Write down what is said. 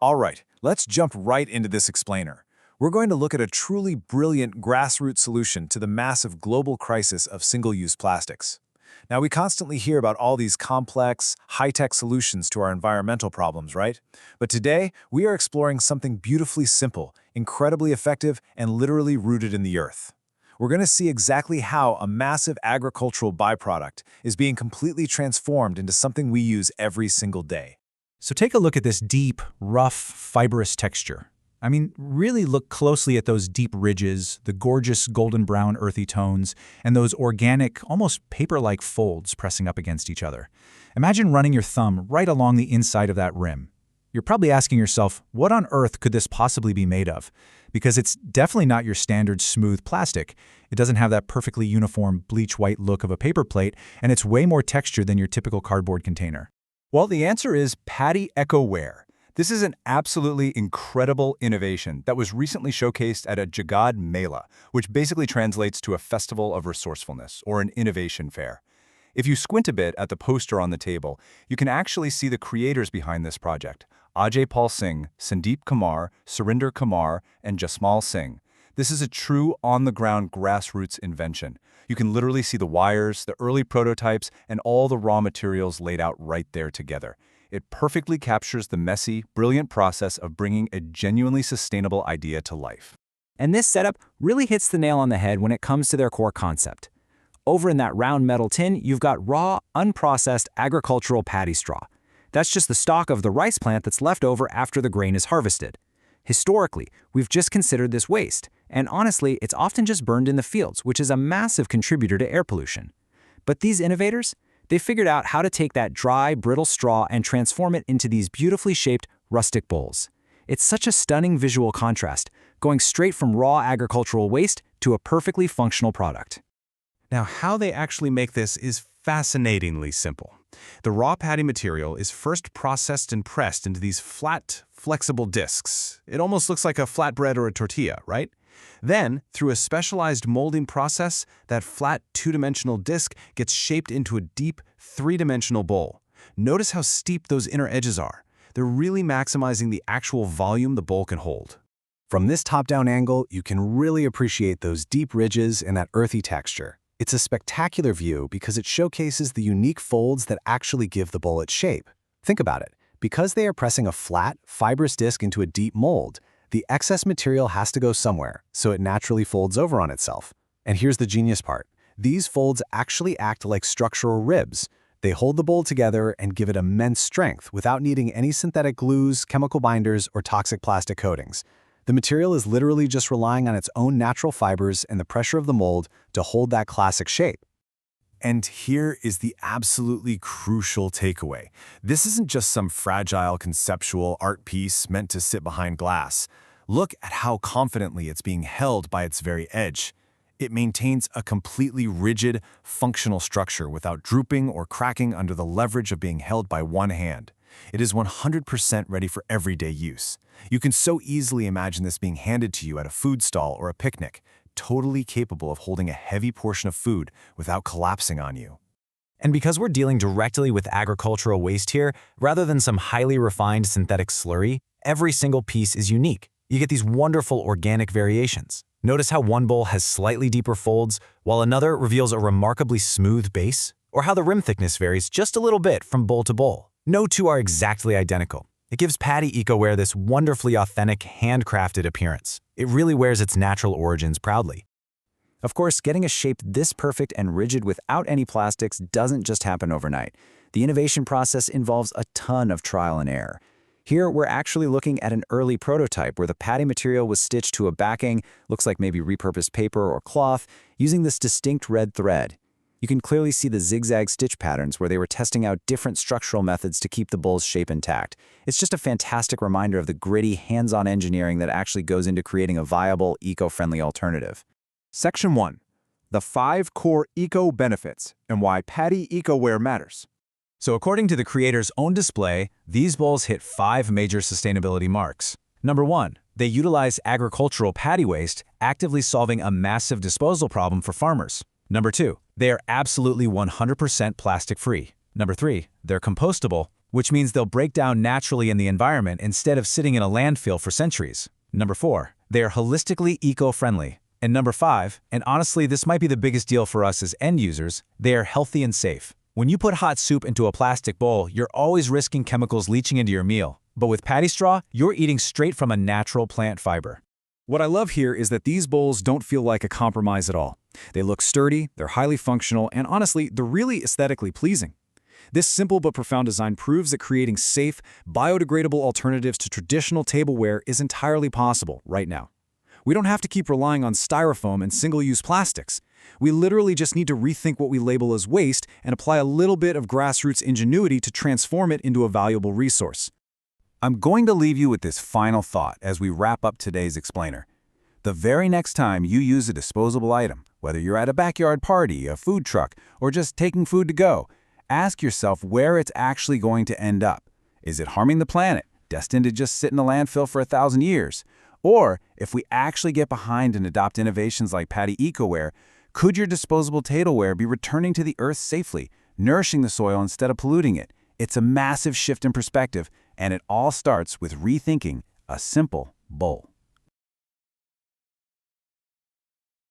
All right, let's jump right into this explainer. We're going to look at a truly brilliant grassroots solution to the massive global crisis of single-use plastics. Now, we constantly hear about all these complex, high-tech solutions to our environmental problems, right? But today, we are exploring something beautifully simple, incredibly effective, and literally rooted in the earth. We're going to see exactly how a massive agricultural byproduct is being completely transformed into something we use every single day. So take a look at this deep, rough, fibrous texture. I mean, really look closely at those deep ridges, the gorgeous golden brown earthy tones, and those organic, almost paper-like folds pressing up against each other. Imagine running your thumb right along the inside of that rim. You're probably asking yourself, what on earth could this possibly be made of? Because it's definitely not your standard smooth plastic. It doesn't have that perfectly uniform bleach-white look of a paper plate, and it's way more textured than your typical cardboard container. Well, the answer is Paddy EcoWare. This is an absolutely incredible innovation that was recently showcased at a Jagad Mela, which basically translates to a festival of resourcefulness or an innovation fair. If you squint a bit at the poster on the table, you can actually see the creators behind this project: Ajay Paul Singh, Sandeep Kumar, Surinder Kumar, and Jasmal Singh. This is a true on-the-ground grassroots invention. You can literally see the wires, the early prototypes, and all the raw materials laid out right there together. It perfectly captures the messy, brilliant process of bringing a genuinely sustainable idea to life. And this setup really hits the nail on the head when it comes to their core concept. Over in that round metal tin, you've got raw, unprocessed agricultural paddy straw. That's just the stalk of the rice plant that's left over after the grain is harvested. Historically, we've just considered this waste, and honestly, it's often just burned in the fields, which is a massive contributor to air pollution. But these innovators, they figured out how to take that dry, brittle straw and transform it into these beautifully shaped, rustic bowls. It's such a stunning visual contrast, going straight from raw agricultural waste to a perfectly functional product. Now, how they actually make this is fascinatingly simple. The raw paddy material is first processed and pressed into these flat, flexible discs. It almost looks like a flatbread or a tortilla, right? Then, through a specialized molding process, that flat two-dimensional disc gets shaped into a deep, three-dimensional bowl. Notice how steep those inner edges are. They're really maximizing the actual volume the bowl can hold. From this top-down angle, you can really appreciate those deep ridges and that earthy texture. It's a spectacular view because it showcases the unique folds that actually give the bowl its shape. Think about it. Because they are pressing a flat, fibrous disc into a deep mold, the excess material has to go somewhere, so it naturally folds over on itself. And here's the genius part. These folds actually act like structural ribs. They hold the bowl together and give it immense strength without needing any synthetic glues, chemical binders, or toxic plastic coatings. The material is literally just relying on its own natural fibers and the pressure of the mold to hold that classic shape. And here is the absolutely crucial takeaway. This isn't just some fragile conceptual art piece meant to sit behind glass. Look at how confidently it's being held by its very edge. It maintains a completely rigid, functional structure without drooping or cracking under the leverage of being held by one hand. It is 100% ready for everyday use. You can so easily imagine this being handed to you at a food stall or a picnic, totally capable of holding a heavy portion of food without collapsing on you. And because we're dealing directly with agricultural waste here, rather than some highly refined synthetic slurry, every single piece is unique. You get these wonderful organic variations. Notice how one bowl has slightly deeper folds, while another reveals a remarkably smooth base, or how the rim thickness varies just a little bit from bowl to bowl. No two are exactly identical. It gives Paddy EcoWare this wonderfully authentic, handcrafted appearance. It really wears its natural origins proudly. Of course, getting a shape this perfect and rigid without any plastics doesn't just happen overnight. The innovation process involves a ton of trial and error. Here, we're actually looking at an early prototype where the paddy material was stitched to a backing, looks like maybe repurposed paper or cloth, using this distinct red thread. You can clearly see the zigzag stitch patterns where they were testing out different structural methods to keep the bowl's shape intact. It's just a fantastic reminder of the gritty, hands-on engineering that actually goes into creating a viable, eco-friendly alternative. Section 1. The 5 core eco-benefits and why Paddy EcoWare matters. So according to the creator's own display, these bowls hit 5 major sustainability marks. Number 1, they utilize agricultural paddy waste, actively solving a massive disposal problem for farmers. Number 2, they are absolutely 100% plastic-free. Number 3, they're compostable, which means they'll break down naturally in the environment instead of sitting in a landfill for centuries. Number 4, they are holistically eco-friendly. And number 5, and honestly this might be the biggest deal for us as end users, they are healthy and safe. When you put hot soup into a plastic bowl, you're always risking chemicals leaching into your meal. But with Paddy straw, you're eating straight from a natural plant fiber. What I love here is that these bowls don't feel like a compromise at all. They look sturdy, they're highly functional, and honestly, they're really aesthetically pleasing. This simple but profound design proves that creating safe, biodegradable alternatives to traditional tableware is entirely possible right now. We don't have to keep relying on styrofoam and single-use plastics. We literally just need to rethink what we label as waste and apply a little bit of grassroots ingenuity to transform it into a valuable resource. I'm going to leave you with this final thought as we wrap up today's explainer. The very next time you use a disposable item, whether you're at a backyard party, a food truck, or just taking food to go, ask yourself where it's actually going to end up. Is it harming the planet, destined to just sit in a landfill for 1,000 years? Or, if we actually get behind and adopt innovations like Paddy EcoWare, could your disposable tableware be returning to the earth safely, nourishing the soil instead of polluting it? It's a massive shift in perspective, and it all starts with rethinking a simple bowl.